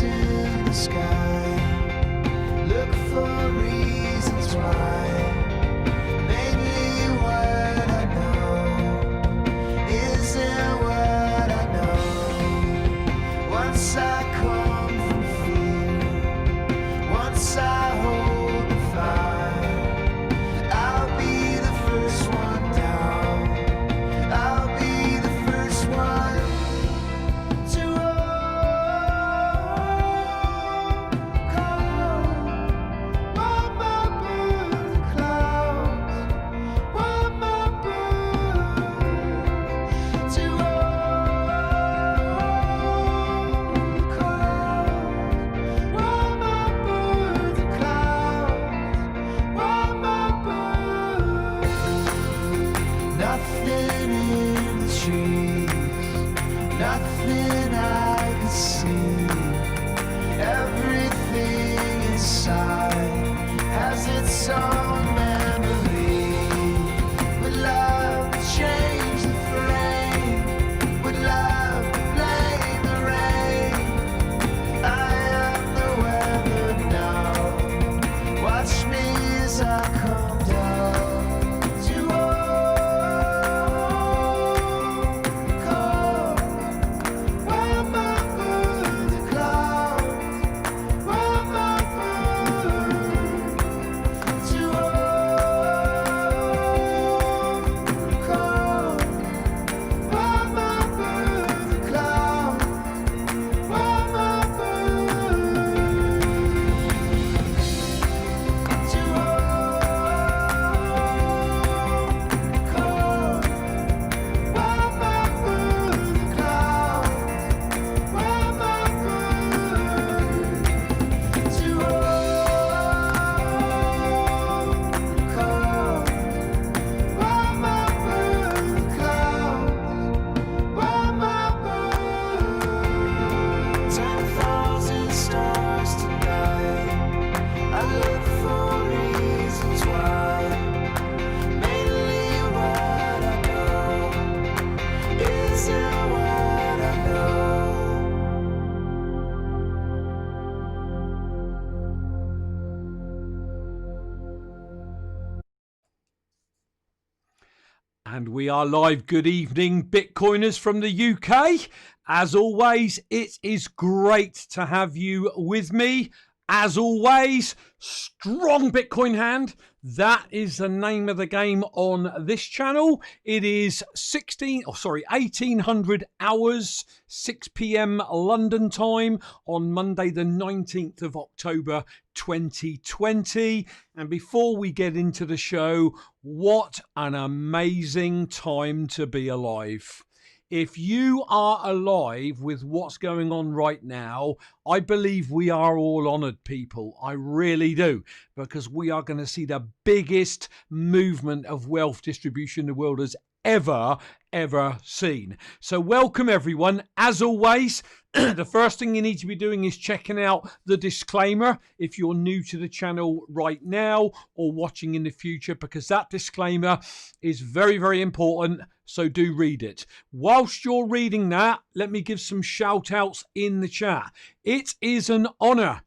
in the sky. Look for reasons why. Mainly what I know isn't what I know. Once I come from fear, once I hold the fire, I'll be the first one down. I'll be the first one to nothing in the trees, nothing I can see. Everything inside has its own memory. Would love to change the flame, would love to blame the rain. I am the weather now. Watch me as I come down. And we are live. Good evening, Bitcoiners from the UK. As always, it is great to have you with me. As always, strong Bitcoin hand. That is the name of the game on this channel. It is 1800 hours, 6 p.m. London time on Monday, the 19th of October, 2020. And before we get into the show, what an amazing time to be alive. If you are alive with what's going on right now, I believe we are all honoured people. I really do, because we are going to see the biggest movement of wealth distribution the world has ever seen. So welcome everyone. As always, the first thing you need to be doing is checking out the disclaimer if you're new to the channel right now or watching in the future, because that disclaimer is very important. So do read it. Whilst you're reading that, let me give some shout outs in the chat. It is an honour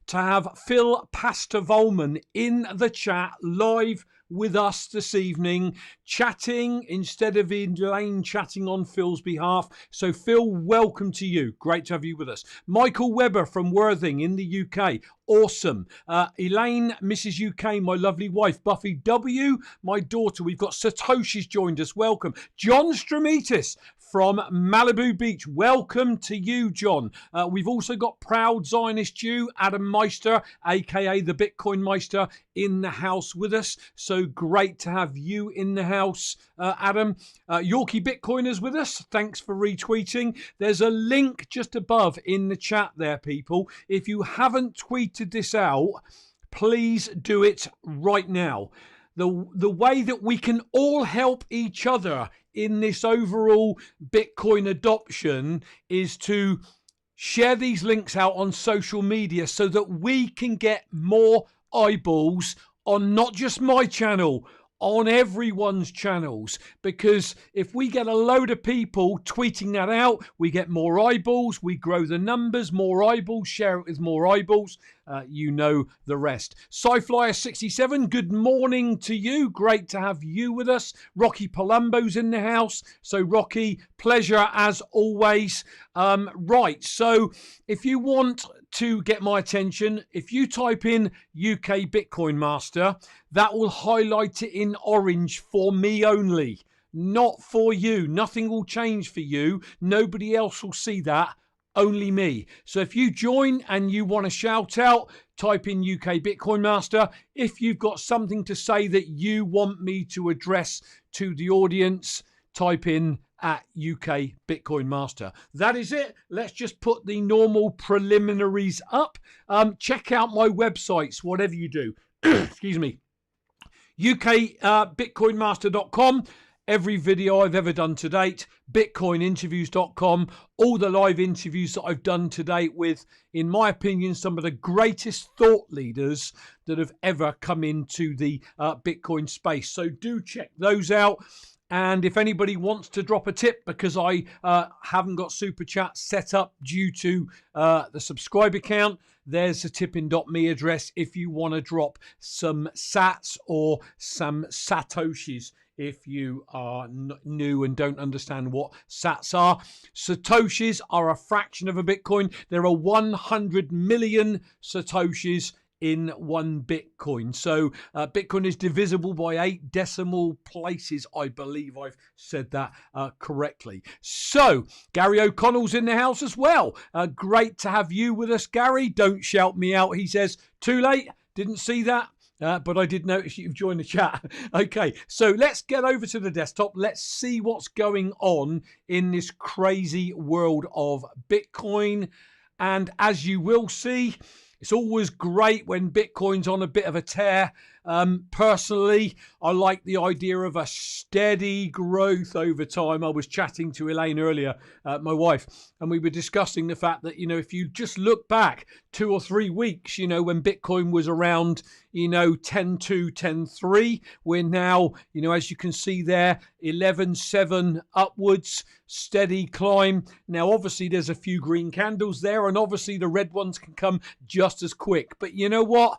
to have Phil Pastor Vollman in the chat live with us this evening, chatting instead of Elaine chatting on Phil's behalf. So Phil, welcome to you. Great to have you with us. Michael Webber from Worthing in the UK. Awesome. Elaine, Mrs. UK, my lovely wife. Buffy W, my daughter. We've got Satoshi's joined us. Welcome. John Stramitis from Malibu Beach. Welcome to you, John. We've also got Proud Zionist Jew, Adam Meister, aka the Bitcoin Meister, in the house with us. So great to have you in the house, Adam. Yorkie Bitcoiners with us. Thanks for retweeting. There's a link just above in the chat there, people. If you haven't tweeted this out, please do it right now. The way that we can all help each other in this overall Bitcoin adoption is to share these links out on social media so that we can get more eyeballs on not just my channel, on everyone's channels, because if we get a load of people tweeting that out, we get more eyeballs, we grow the numbers, more eyeballs, share it with more eyeballs. You know the rest. Sci-Flyer67, good morning to you. Great to have you with us. Rocky Palumbo's in the house. So Rocky, pleasure as always. Right, so if you want to get my attention, if you type in UK Bitcoin Master, that will highlight it in orange for me only, not for you. Nothing will change for you. Nobody else will see that, only me. So if you join and you want to shout out, type in UK Bitcoin Master. If you've got something to say that you want me to address to the audience, type in at UK Bitcoin Master. That is it. Let's just put the normal preliminaries up. Check out my websites, whatever you do. Excuse me. UKBitcoinmaster.com. Every video I've ever done to date. BitcoinInterviews.com. All the live interviews that I've done to date with, in my opinion, some of the greatest thought leaders that have ever come into the Bitcoin space. So do check those out. And if anybody wants to drop a tip, because I haven't got Super Chat set up due to the subscribe account, there's the tipping.me address if you want to drop some sats or some satoshis if you are new and don't understand what sats are. Satoshis are a fraction of a Bitcoin. There are 100 million satoshis in one Bitcoin. So Bitcoin is divisible by 8 decimal places. I believe I've said that correctly. So Gary O'Connell's in the house as well. Great to have you with us, Gary. Don't shout me out. He says, too late. Didn't see that. But I did notice you've joined the chat. Okay, so let's get over to the desktop. Let's see what's going on in this crazy world of Bitcoin. And as you will see, it's always great when Bitcoin's on a bit of a tear. Personally, I like the idea of a steady growth over time. I was chatting to Elaine earlier, my wife, and we were discussing the fact that, if you just look back 2 or 3 weeks, when Bitcoin was around, 10.2, 10.3, we're now, as you can see there, 11.7 upwards, steady climb. Now, obviously, there's a few green candles there, and obviously the red ones can come just as quick. But you know what?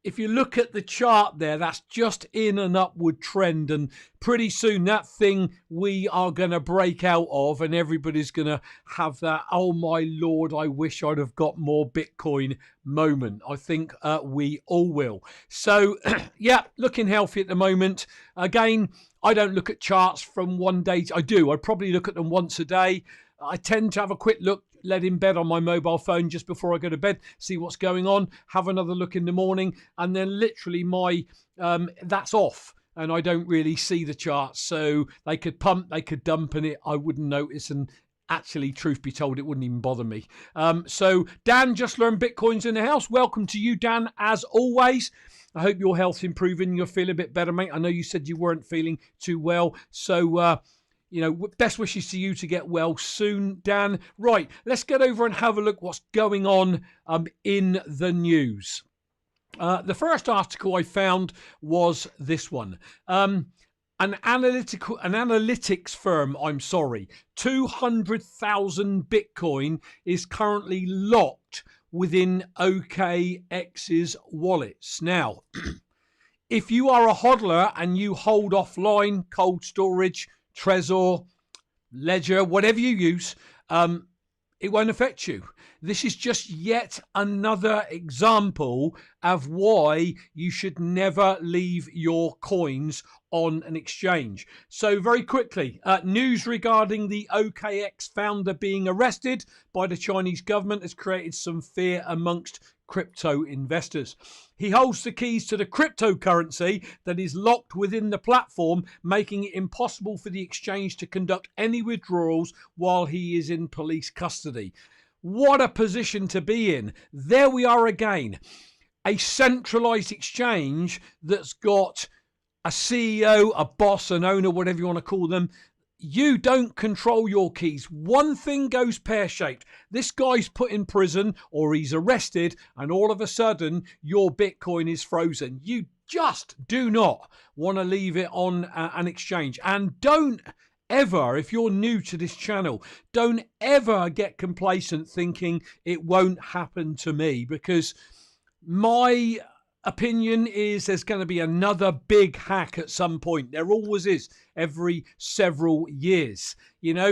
If you look at the chart there, that's just in an upward trend, and pretty soon that thing we are going to break out of, and everybody's going to have that, oh my Lord, I wish I'd have got more Bitcoin moment. I think we all will. So, yeah, looking healthy at the moment. Again, I don't look at charts from one day. I do. I probably look at them once a day. I tend to have a quick look, led in bed on my mobile phone just before I go to bed, see what's going on, have another look in the morning, and then literally my that's off, and I don't really see the charts. So they could pump, they could dump, and I wouldn't notice, and actually, truth be told, it wouldn't even bother me. So Dan just learned Bitcoin's in the house. Welcome to you, Dan, as always. I hope your health's improving. You'll feel a bit better, mate. I know you said you weren't feeling too well, so best wishes to you to get well soon, Dan. Right, let's get over and have a look what's going on in the news. The first article I found was this one. An analytics firm, 200,000 Bitcoin is currently locked within Okex's wallets. Now, if you are a hodler and you hold offline, cold storage, Trezor, Ledger, whatever you use, it won't affect you. This is just yet another example of why you should never leave your coins on an exchange. So very quickly, news regarding the OKX founder being arrested by the Chinese government has created some fear amongst crypto investors. He holds the keys to the cryptocurrency that is locked within the platform, making it impossible for the exchange to conduct any withdrawals while he is in police custody. What a position to be in. There we are again. A centralized exchange that's got a CEO, a boss, an owner, whatever you want to call them. You don't control your keys. One thing goes pear-shaped. This guy's put in prison or he's arrested, and all of a sudden your Bitcoin is frozen. You just do not want to leave it on an exchange. And don't ever, if you're new to this channel, don't ever get complacent thinking it won't happen to me, because my opinion is there's going to be another big hack at some point. There always is, every several years,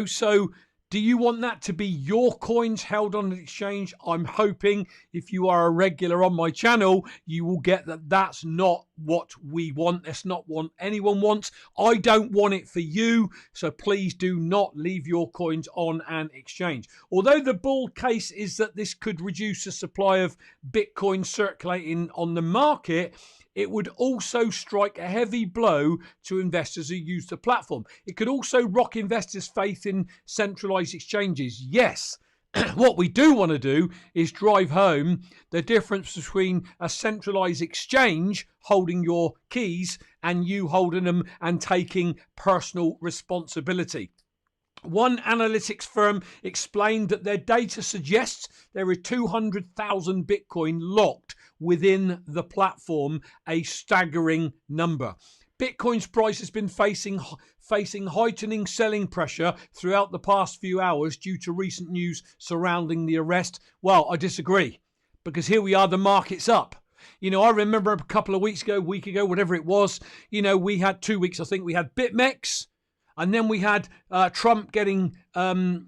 so do you want that to be your coins held on an exchange? I'm hoping if you are a regular on my channel, you will get that that's not what we want. That's not what anyone wants. I don't want it for you. So please do not leave your coins on an exchange. Although the bull case is that this could reduce the supply of Bitcoin circulating on the market, it would also strike a heavy blow to investors who use the platform. It could also rock investors' faith in centralized exchanges. Yes, what we do want to do is drive home the difference between a centralized exchange holding your keys and you holding them and taking personal responsibility. One analytics firm explained that their data suggests there are 200,000 Bitcoin locked within the platform, a staggering number. Bitcoin's price has been facing heightening selling pressure throughout the past few hours due to recent news surrounding the arrest. Well, I disagree, because here we are, the market's up. I remember a couple of weeks ago, week ago, whatever it was, we had 2 weeks, I think we had BitMEX, and then we had Trump getting the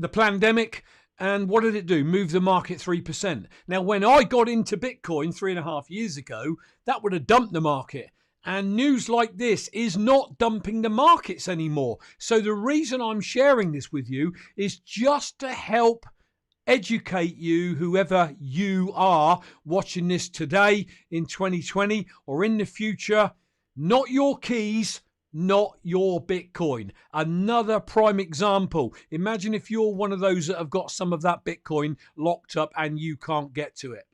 pandemic. And what did it do? Move the market 3%. Now, when I got into Bitcoin 3.5 years ago, that would have dumped the market. And news like this is not dumping the markets anymore. So the reason I'm sharing this with you is just to help educate you, whoever you are watching this today in 2020 or in the future. Not your keys, not your Bitcoin. Another prime example. Imagine if you're one of those that have got some of that Bitcoin locked up and you can't get to it.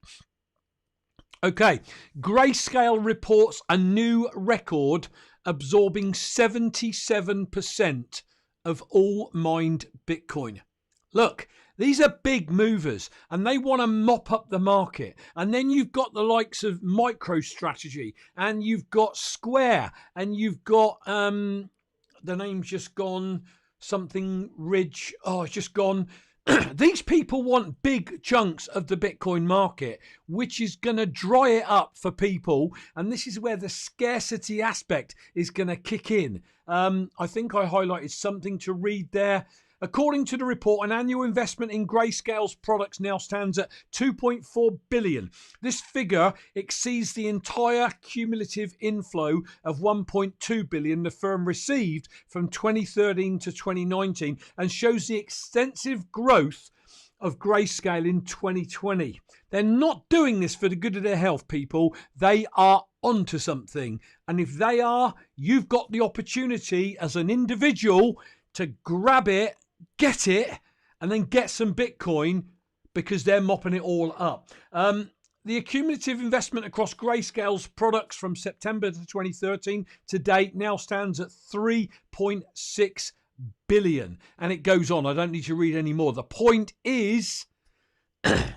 Okay, Grayscale reports a new record, absorbing 77% of all mined Bitcoin. Look, these are big movers and they want to mop up the market. And then you've got the likes of MicroStrategy, and you've got Square, and you've got, the name's just gone, something Ridge. Oh, it's just gone. These people want big chunks of the Bitcoin market, which is going to dry it up for people. And this is where the scarcity aspect is going to kick in. I think I highlighted something to read there. According to the report, an annual investment in Grayscale's products now stands at $2.4 billion. This figure exceeds the entire cumulative inflow of $1.2 billion the firm received from 2013 to 2019 and shows the extensive growth of Grayscale in 2020. They're not doing this for the good of their health, people. They are onto something. And if they are, you've got the opportunity as an individual to grab it, get it, and then get some Bitcoin, because they're mopping it all up. The cumulative investment across Grayscale's products from September to 2013 to date now stands at $3.6 billion. And it goes on. I don't need to read any more. The point is,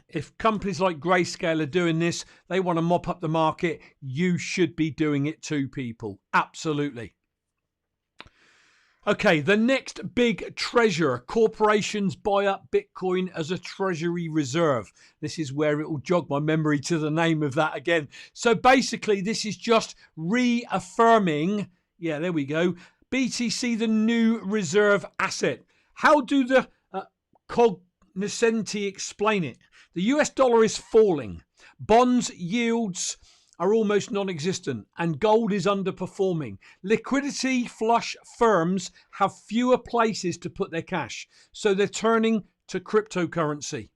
if companies like Grayscale are doing this, they want to mop up the market, you should be doing it too, people. Absolutely. Okay, the next big treasure. Corporations buy up Bitcoin as a treasury reserve. This is where it will jog my memory to the name of that again. So basically, this is just reaffirming, yeah, there we go, BTC, the new reserve asset. How do the cognoscenti explain it? The US dollar is falling. Bonds yields are almost non-existent, and gold is underperforming. Liquidity flush firms have fewer places to put their cash, so they're turning to cryptocurrency.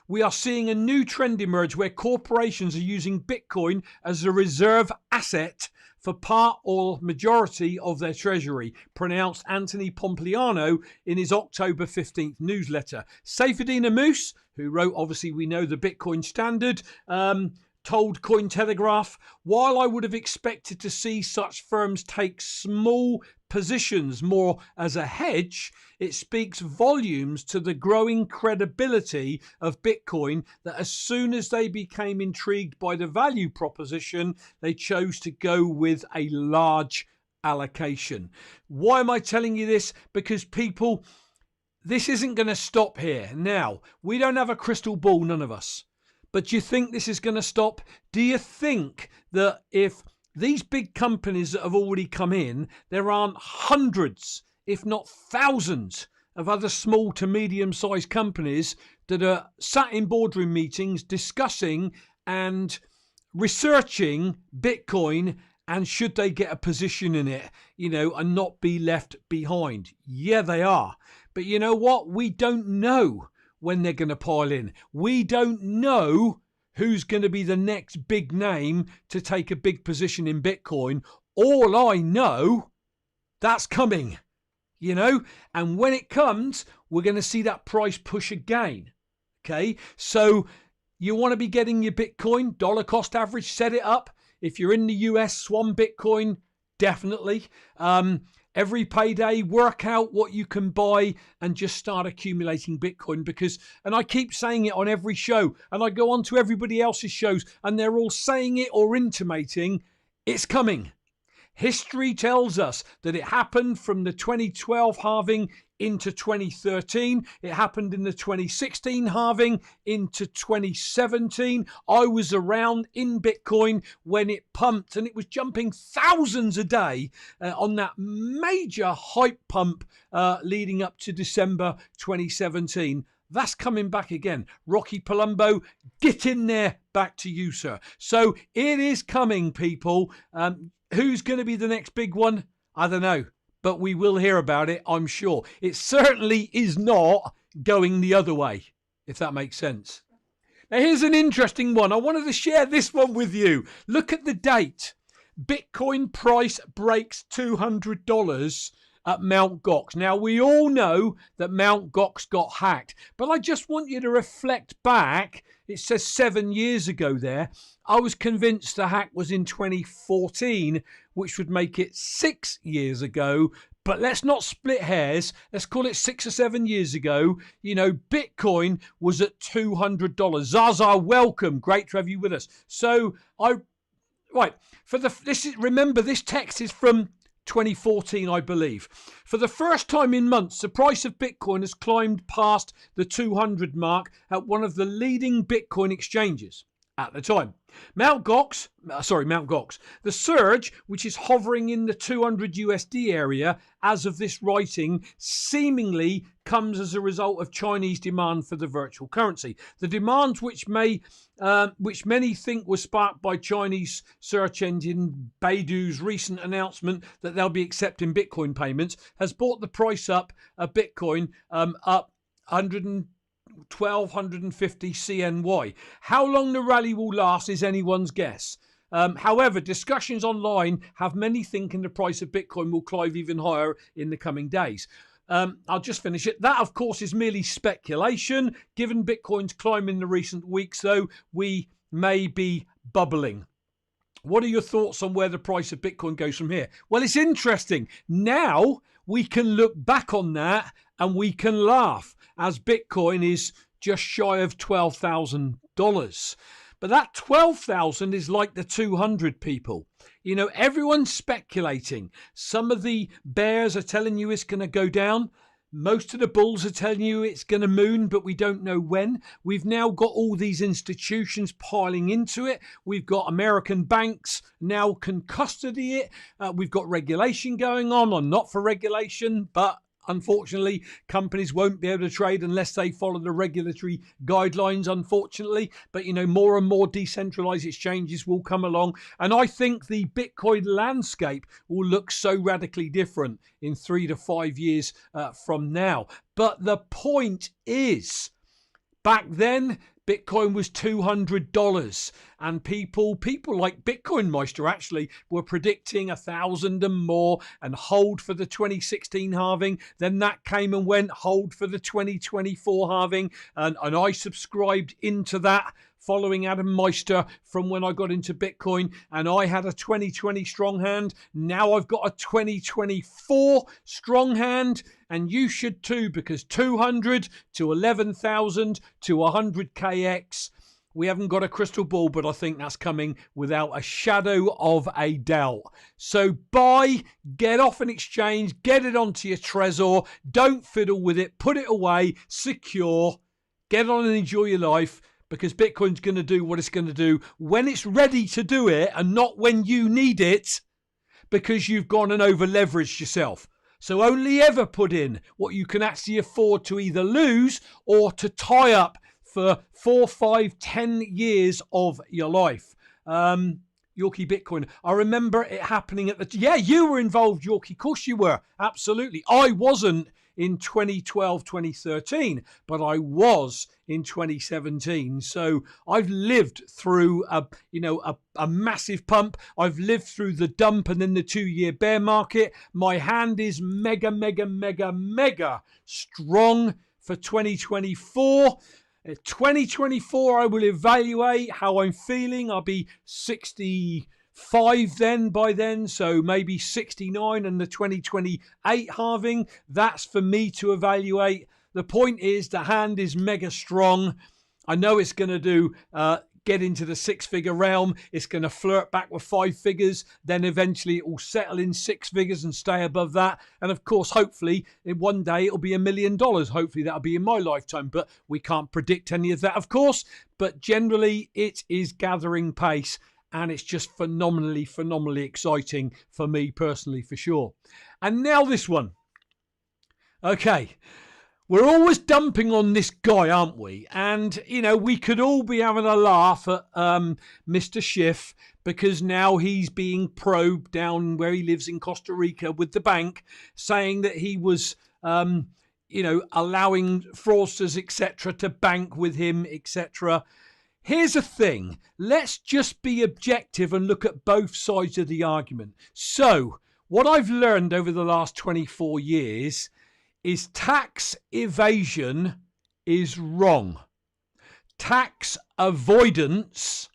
We are seeing a new trend emerge where corporations are using Bitcoin as a reserve asset for part or majority of their treasury, pronounced Anthony Pompliano in his October 15th newsletter. Saifedean Ammous, who wrote, obviously we know, the Bitcoin Standard, told Cointelegraph, while I would have expected to see such firms take small positions more as a hedge, it speaks volumes to the growing credibility of Bitcoin that as soon as they became intrigued by the value proposition, they chose to go with a large allocation. Why am I telling you this? Because people, this isn't going to stop here. Now, we don't have a crystal ball, none of us. But do you think this is going to stop? Do you think that if these big companies that have already come in, there aren't hundreds, if not thousands, of other small to medium-sized companies that are sat in boardroom meetings discussing and researching Bitcoin and should they get a position in it, and not be left behind? Yeah, they are. But you know what? We don't know when they're going to pile in. We don't know who's going to be the next big name to take a big position in Bitcoin. All I know, that's coming, and when it comes, we're going to see that price push again. Okay, so you want to be getting your Bitcoin dollar cost average, set it up. If you're in the US, Swan Bitcoin, definitely. Every payday, work out what you can buy and just start accumulating Bitcoin, because, and I keep saying it on every show, and I go on to everybody else's shows and they're all saying it or intimating it's coming. History tells us that it happened from the 2012 halving into 2013. It happened in the 2016 halving into 2017. I was around in Bitcoin when it pumped and it was jumping thousands a day on that major hype pump leading up to December 2017. That's coming back again. Rocky Palumbo, get in there. Back to you, sir. So it is coming, people. Who's going to be the next big one? I don't know, but we will hear about it, I'm sure. It certainly is not going the other way, if that makes sense. Now, here's an interesting one. I wanted to share this one with you. Look at the date. Bitcoin price breaks $200 at Mt. Gox. Now, we all know that Mt. Gox got hacked, but I just want you to reflect back. It says 7 years ago there. I was convinced the hack was in 2014, which would make it 6 years ago. But let's not split hairs. Let's call it 6 or 7 years ago. Bitcoin was at $200. Zaza, welcome. Great to have you with us. So remember, this text is from 2014, I believe. For the first time in months, the price of Bitcoin has climbed past the 200 mark at one of the leading Bitcoin exchanges at the time. Mt. Gox. The surge, which is hovering in the 200 USD area as of this writing, seemingly comes as a result of Chinese demand for the virtual currency. The demand, which many think was sparked by Chinese search engine Baidu's recent announcement that they'll be accepting Bitcoin payments, has brought the price up of Bitcoin up 1,250 CNY. How long the rally will last is anyone's guess. However, discussions online have many thinking the price of Bitcoin will climb even higher in the coming days. I'll just finish it. That, of course, is merely speculation. Given Bitcoin's climb in the recent weeks, though, we may be bubbling. What are your thoughts on where the price of Bitcoin goes from here? Well, it's interesting. Now we can look back on that and we can laugh, as Bitcoin is just shy of $12,000. But that 12,000 is like the 200, people. Everyone's speculating. Some of the bears are telling you it's going to go down. Most of the bulls are telling you it's going to moon, but we don't know when. We've now got all these institutions piling into it. We've got American banks now can custody it. We've got regulation going on. I'm not for regulation, but unfortunately, companies won't be able to trade unless they follow the regulatory guidelines, unfortunately. But, more and more decentralized exchanges will come along. And I think the Bitcoin landscape will look so radically different in 3 to 5 years from now. But the point is, back then, Bitcoin was $200, and people like Bitcoin Meister actually were predicting 1,000 and more and hold for the 2016 halving. Then that came and went, hold for the 2024 halving, and I subscribed into that following Adam Meister from when I got into Bitcoin, and I had a 2020 strong hand. Now I've got a 2024 strong hand, and you should too, because 200 to 11,000 to 100kx. We haven't got a crystal ball, but I think that's coming without a shadow of a doubt. So buy, get off an exchange, get it onto your Trezor, don't fiddle with it, put it away, secure, get on and enjoy your life, because Bitcoin's going to do what it's going to do when it's ready to do it and not when you need it, because you've gone and over leveraged yourself. So only ever put in what you can actually afford to either lose or to tie up for 4, 5, 10 years of your life. Yorkie Bitcoin. I remember it happening at the... Yeah, you were involved, Yorkie. Of course you were. Absolutely. I wasn't in 2012, 2013, but I was in 2017. So I've lived through a massive pump. I've lived through the dump and then the 2-year bear market. My hand is mega strong for 2024. 2024, I will evaluate how I'm feeling. I'll be 65 by then, so maybe 69, and the 2028 halving, that's for me to evaluate. The point is, the hand is mega strong. I know it's going to do get into the 6-figure realm. It's going to flirt back with 5 figures. Then eventually it will settle in 6 figures and stay above that. And of course, hopefully, one day it'll be $1 million. Hopefully that'll be in my lifetime. But we can't predict any of that, of course. But generally, it is gathering pace. And it's just phenomenally exciting for me personally, for sure. And now this one. Okay. We're always dumping on this guy, aren't we? And, we could all be having a laugh at Mr. Schiff, because now he's being probed down where he lives in Costa Rica with the bank, saying that he was, allowing fraudsters, etc., to bank with him, etc. Here's the thing. Let's just be objective and look at both sides of the argument. So, what I've learned over the last 24 years is tax evasion is wrong. Tax avoidance,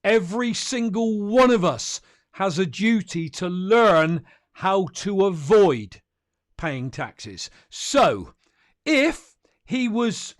every single one of us has a duty to learn how to avoid paying taxes. So, if he was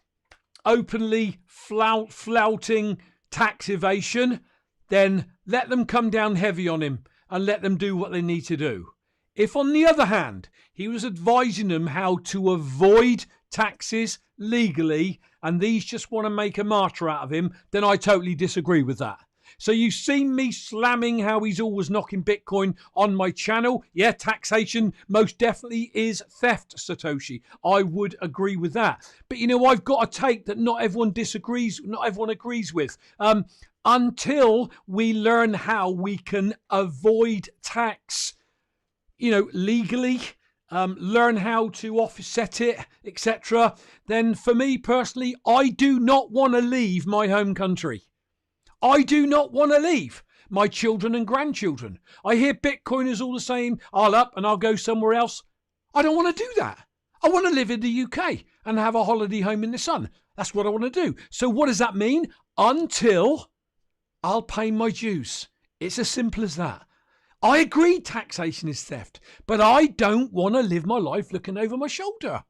openly flouting tax evasion, then let them come down heavy on him and let them do what they need to do. If, on the other hand, he was advising them how to avoid taxes legally and these just want to make a martyr out of him, then I totally disagree with that. So you've seen me slamming how he's always knocking Bitcoin on my channel. Yeah, taxation most definitely is theft, Satoshi. I would agree with that. But, I've got a take that not everyone agrees with. Until we learn how we can avoid tax, legally, learn how to offset it, etc., then for me personally, I do not want to leave my home country. I do not want to leave my children and grandchildren. I hear Bitcoiners all the same, I'll up and I'll go somewhere else. I don't want to do that. I want to live in the UK and have a holiday home in the sun. That's what I want to do. So what does that mean? Until I'll pay my dues. It's as simple as that. I agree taxation is theft, but I don't want to live my life looking over my shoulder.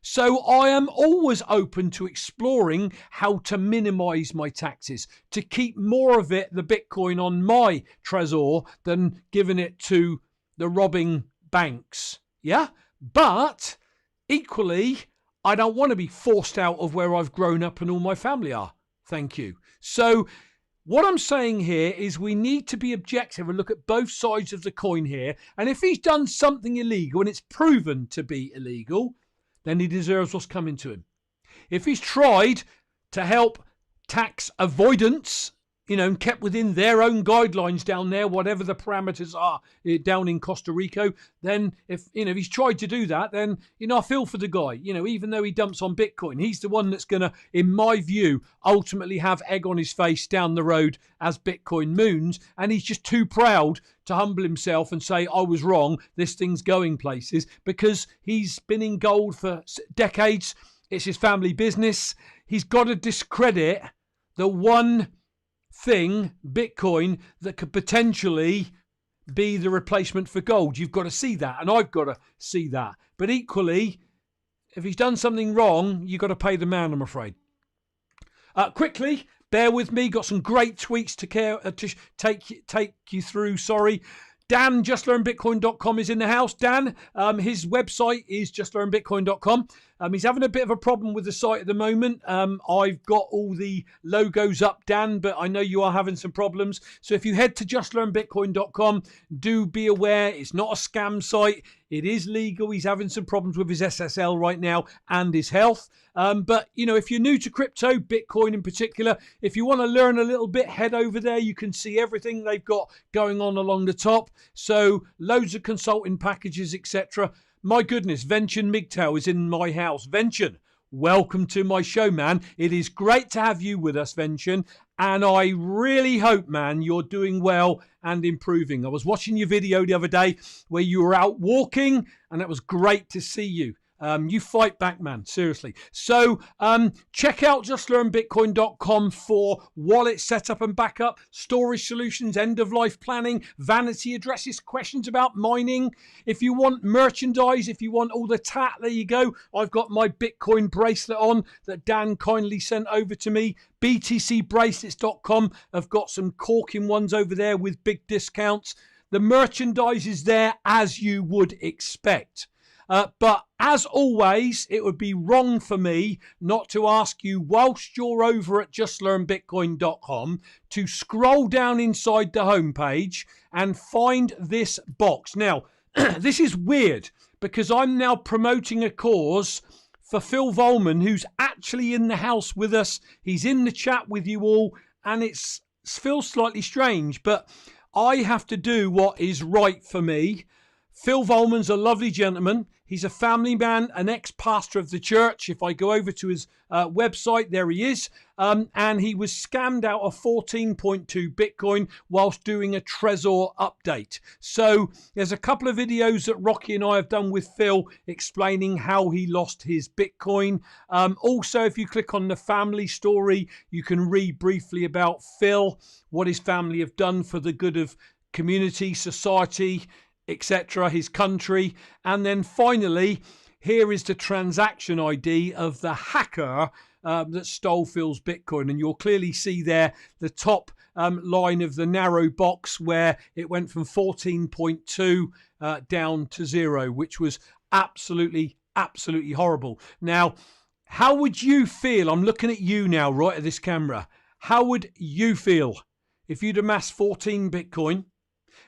So I am always open to exploring how to minimize my taxes, to keep more of it, the Bitcoin, on my Trezor than giving it to the robbing banks. Yeah? But equally, I don't want to be forced out of where I've grown up and all my family are. Thank you. So what I'm saying here is we need to be objective and look at both sides of the coin here. And if he's done something illegal and it's proven to be illegal, then he deserves what's coming to him. If he's tried to help tax avoidance, and kept within their own guidelines down there, whatever the parameters are down in Costa Rica, then if he's tried to do that, then, I feel for the guy. Even though he dumps on Bitcoin, he's the one that's going to, in my view, ultimately have egg on his face down the road as Bitcoin moons. And he's just too proud to humble himself and say, I was wrong, this thing's going places, because he's been in gold for decades. It's his family business. He's got to discredit the one thing, Bitcoin, that could potentially be the replacement for gold. You've got to see that, and I've got to see that. But equally, if he's done something wrong, you've got to pay the man, I'm afraid. Quickly, bear with me. Got some great tweets to take you through. Sorry. Dan, justlearnbitcoin.com is in the house. Dan, his website is justlearnbitcoin.com. He's having a bit of a problem with the site at the moment. I've got all the logos up, Dan, but I know you are having some problems. So if you head to justlearnbitcoin.com, do be aware it's not a scam site. It is legal. He's having some problems with his SSL right now and his health. But, you know, if you're new to crypto, Bitcoin in particular, if you want to learn a little bit, head over there. You can see everything they've got going on along the top. So loads of consulting packages, etc. My goodness, Vention Migtail is in my house. Vention, welcome to my show, man. It is great to have you with us, Vention. And I really hope, man, you're doing well and improving. I was watching your video the other day where you were out walking, and it was great to see you. You fight back, man. Seriously. So check out justlearnbitcoin.com for wallet setup and backup, storage solutions, end-of-life planning, vanity addresses, questions about mining. If you want merchandise, if you want all the tat, there you go. I've got my Bitcoin bracelet on that Dan kindly sent over to me. btcbracelets.com. I've got some corking ones over there with big discounts. The merchandise is there as you would expect. But as always, it would be wrong for me not to ask you, whilst you're over at justlearnbitcoin.com, to scroll down inside the homepage and find this box. Now, this is weird because I'm now promoting a cause for Phil Vollman, who's actually in the house with us. He's in the chat with you all, and it feels slightly strange, but I have to do what is right for me. Phil Vollman's a lovely gentleman. He's a family man, an ex-pastor of the church. If I go over to his website, there he is. And he was scammed out of 14.2 Bitcoin whilst doing a Trezor update. So there's a couple of videos that Rocky and I have done with Phil explaining how he lost his Bitcoin. Also, if you click on the family story, you can read briefly about Phil, what his family have done for the good of community, society, etc., his country. And then finally, here is the transaction ID of the hacker that stole Phil's Bitcoin. And you'll clearly see there the top line of the narrow box where it went from 14.2 down to 0, which was absolutely horrible. Now, how would you feel? I'm looking at you now, right at this camera. How would you feel if you'd amassed 14 Bitcoin?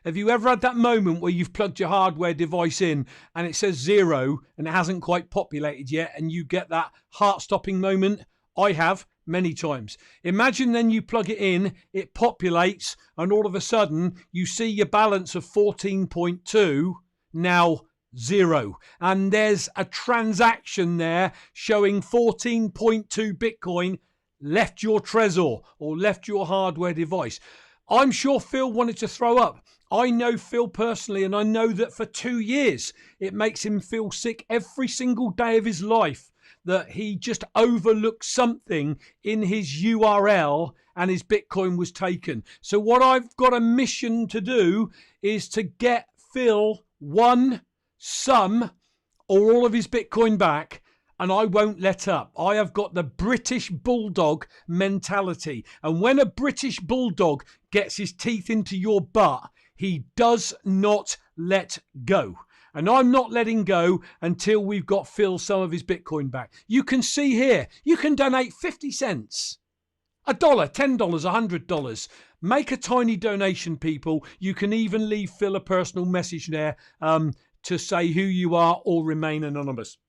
Have you ever had that moment where you've plugged your hardware device in and it says 0 and it hasn't quite populated yet, and you get that heart-stopping moment? I have many times. Imagine then you plug it in, it populates, and all of a sudden you see your balance of 14.2 now 0. And there's a transaction there showing 14.2 Bitcoin left your Trezor or left your hardware device. I'm sure Phil wanted to throw up. I know Phil personally, and I know that for 2 years it makes him feel sick every single day of his life that he just overlooked something in his URL and his Bitcoin was taken. So what I've got a mission to do is to get Phil some or all of his Bitcoin back, and I won't let up. I have got the British Bulldog mentality. And when a British Bulldog gets his teeth into your butt, he does not let go. And I'm not letting go until we've got Phil some of his Bitcoin back. You can see here, you can donate 50 cents, $1, $10, $100. Make a tiny donation, people. You can even leave Phil a personal message there to say who you are or remain anonymous.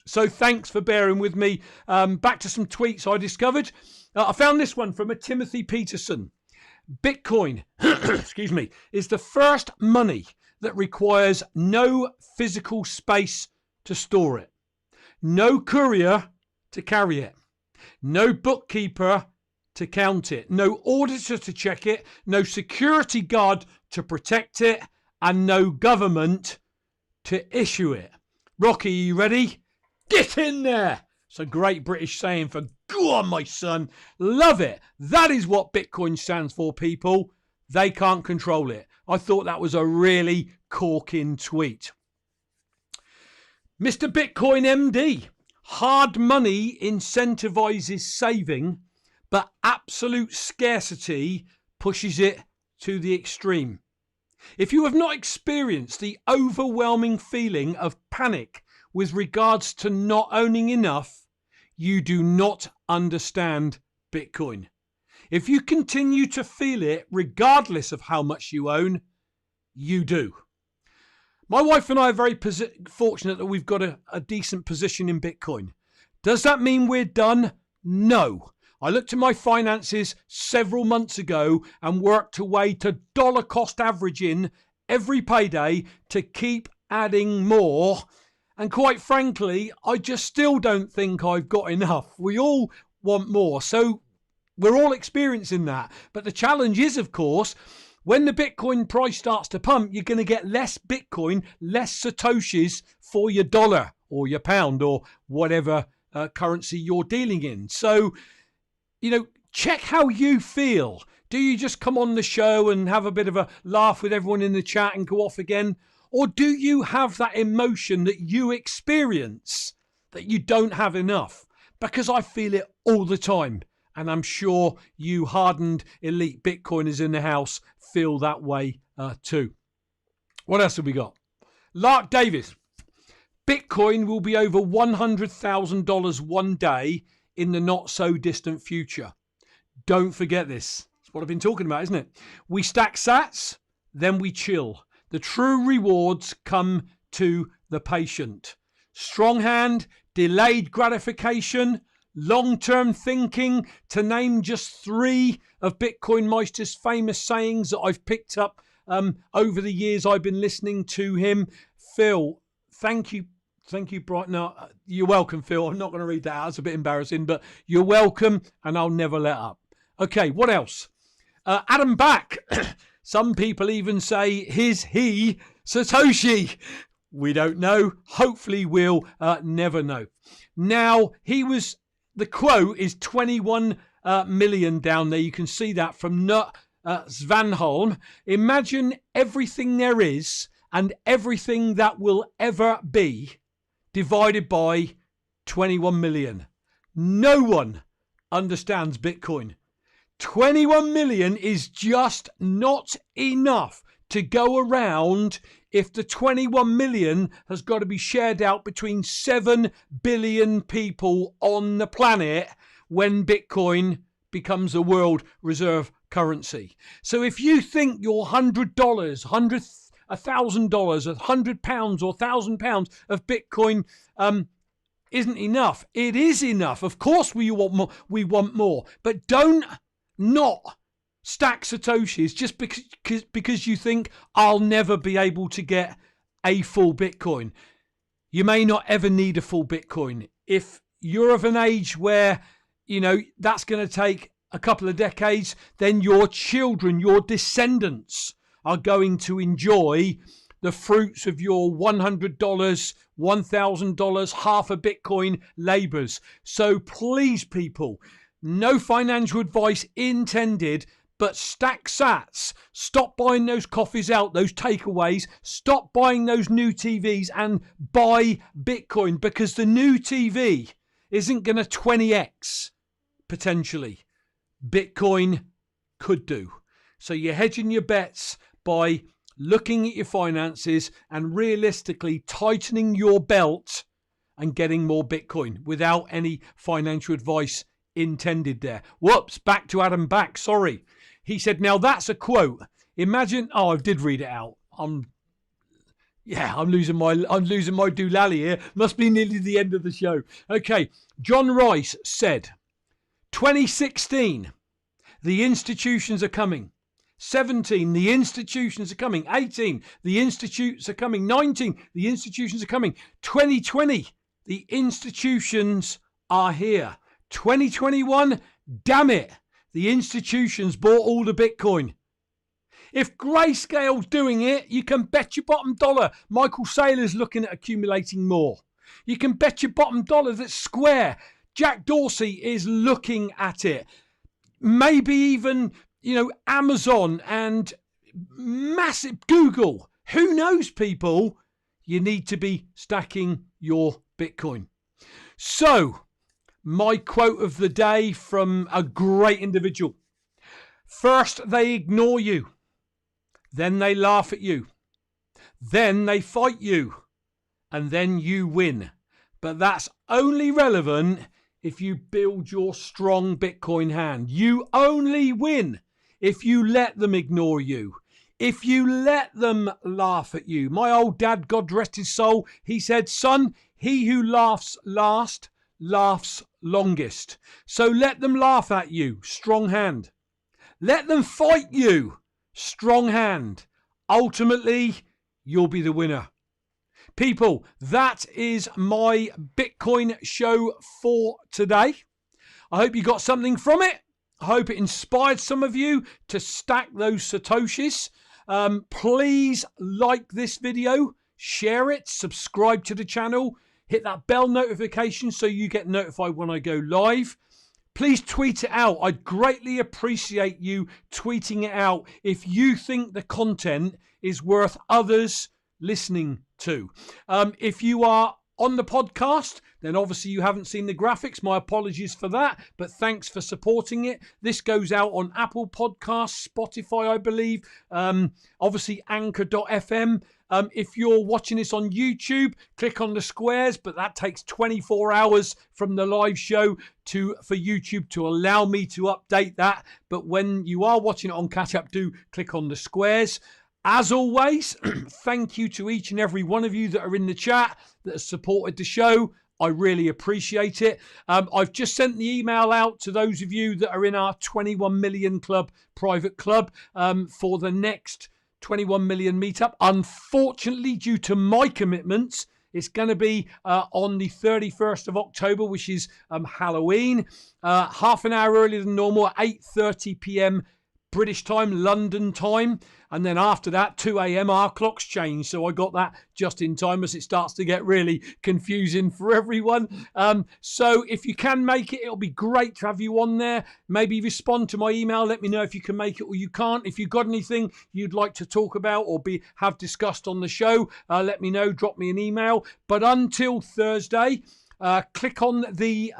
So thanks for bearing with me. Back to some tweets I discovered. I found this one from a Timothy Peterson. Bitcoin, excuse me, is the first money that requires no physical space to store it, no courier to carry it, no bookkeeper to count it, no auditor to check it, no security guard to protect it, and no government to issue it. Rocky, are you ready? Get in there! It's a great British saying for Go on, my son. Love it. That is what Bitcoin stands for, people. They can't control it. I thought that was a really corking tweet. Mr. Bitcoin MD. Hard money incentivizes saving, but absolute scarcity pushes it to the extreme. If you have not experienced the overwhelming feeling of panic with regards to not owning enough, you do not understand Bitcoin. If you continue to feel it regardless of how much you own, you do. My wife and I are very fortunate that we've got a decent position in Bitcoin. Does that mean we're done? No. I looked at my finances several months ago and worked away to dollar cost averaging every payday to keep adding more. And quite frankly, I just still don't think I've got enough. We all want more. So we're all experiencing that. But the challenge is, of course, when the Bitcoin price starts to pump, you're going to get less Bitcoin, less Satoshis for your dollar or your pound or whatever currency you're dealing in. So, check how you feel. Do you just come on the show and have a bit of a laugh with everyone in the chat and go off again? Or do you have that emotion that you experience that you don't have enough? Because I feel it all the time. And I'm sure you hardened elite Bitcoiners in the house feel that way too. What else have we got? Lark Davis. Bitcoin will be over $100,000 one day in the not so distant future. Don't forget this. It's what I've been talking about, isn't it? We stack sats, then we chill. The true rewards come to the patient. Strong hand, delayed gratification, long-term thinking, to name just 3 of Bitcoin Meister's famous sayings that I've picked up over the years I've been listening to him. Phil, thank you. Thank you, Bright. No, you're welcome, Phil. I'm not going to read that out. It's a bit embarrassing, but you're welcome, and I'll never let up. Okay, what else? Adam Back. Some people even say, he Satoshi? We don't know. Hopefully we'll never know. Now, the quote is 21 million down there. You can see that from Nut Svanholm. Imagine everything there is and everything that will ever be divided by 21 million. No one understands Bitcoin. 21 million is just not enough to go around if the 21 million has got to be shared out between 7 billion people on the planet when Bitcoin becomes a world reserve currency. So if you think your $100, $1,000, £100 or £1,000 of Bitcoin isn't enough, it is enough. Of course we want more. We want more, but don't not stack Satoshis just because you think I'll never be able to get a full Bitcoin. You may not ever need a full Bitcoin. If you're of an age where, that's going to take a couple of decades, then your children, your descendants are going to enjoy the fruits of your $100, $1,000, half a Bitcoin labours. So please, people, no financial advice intended, but stack sats. Stop buying those coffees out, those takeaways. Stop buying those new TVs and buy Bitcoin, because the new TV isn't going to 20x potentially. Bitcoin could do. So you're hedging your bets by looking at your finances and realistically tightening your belt and getting more Bitcoin without any financial advice intended there. Whoops, back to Adam Back. Sorry. He said, now that's a quote. Imagine, I did read it out. I'm losing my doolally here. Must be nearly the end of the show. Okay. John Rice said, 2016, the institutions are coming. 17, the institutions are coming. 18, the institutes are coming. 19, the institutions are coming. 2020, the institutions are here. 2021, damn it, the institutions bought all the Bitcoin. If Grayscale's doing it, you can bet your bottom dollar Michael Saylor's looking at accumulating more. You can bet your bottom dollar that Square, Jack Dorsey is looking at it. Maybe even, Amazon and massive Google. Who knows, people? You need to be stacking your Bitcoin. So, my quote of the day from a great individual. First, they ignore you. Then they laugh at you. Then they fight you. And then you win. But that's only relevant if you build your strong Bitcoin hand. You only win if you let them ignore you. If you let them laugh at you. My old dad, God rest his soul, he said, son, he who laughs last laughs longest. So let them laugh at you. Strong hand. Let them fight you. Strong hand. Ultimately, you'll be the winner. People, that is my Bitcoin show for today. I hope you got something from it. I hope it inspired some of you to stack those Satoshis. Please like this video, share it, subscribe to the channel, hit that bell notification so you get notified when I go live. Please tweet it out. I'd greatly appreciate you tweeting it out if you think the content is worth others listening to. If you are on the podcast, then obviously you haven't seen the graphics. My apologies for that, but thanks for supporting it. This goes out on Apple Podcasts, Spotify, I believe, obviously Anchor.fm. If you're watching this on YouTube, click on the squares, but that takes 24 hours from the live show for YouTube to allow me to update that. But when you are watching it on Catch Up, do click on the squares. As always, thank you to each and every one of you that are in the chat that has supported the show. I really appreciate it. I've just sent the email out to those of you that are in our 21 million club, private club, for the next 21 million meetup. Unfortunately, due to my commitments, it's going to be on the 31st of October, which is Halloween, half an hour earlier than normal, 8:30 p.m. British time, London time. And then after that, 2 a.m, our clocks change. So I got that just in time as it starts to get really confusing for everyone. So if you can make it, it'll be great to have you on there. Maybe respond to my email. Let me know if you can make it or you can't. If you've got anything you'd like to talk about or have discussed on the show, let me know. Drop me an email. But until Thursday, click on the...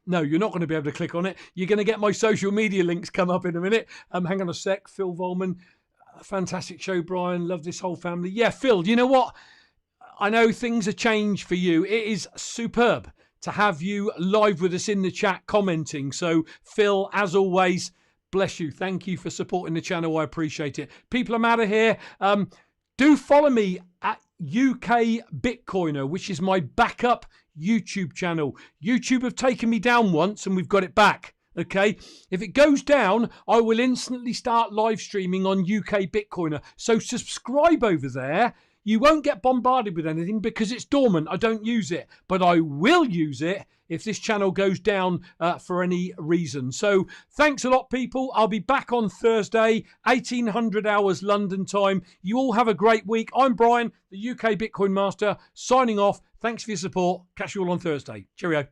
No, you're not going to be able to click on it. You're going to get my social media links come up in a minute. Hang on a sec. Phil Vollman. Fantastic show, Brian. Love this whole family. Yeah, Phil, you know what? I know things have changed for you. It is superb to have you live with us in the chat commenting. So, Phil, as always, bless you. Thank you for supporting the channel. I appreciate it. People, I'm out of here. Do follow me at UK Bitcoiner, which is my backup YouTube channel. YouTube have taken me down once and we've got it back. Okay, if it goes down, I will instantly start live streaming on UK Bitcoiner. So subscribe over there. You won't get bombarded with anything because it's dormant. I don't use it, but I will use it if this channel goes down for any reason. So thanks a lot, people. I'll be back on Thursday, 1800 hours London time. You all have a great week. I'm Brian, the UK Bitcoin Master, signing off. Thanks for your support. Catch you all on Thursday. Cheerio.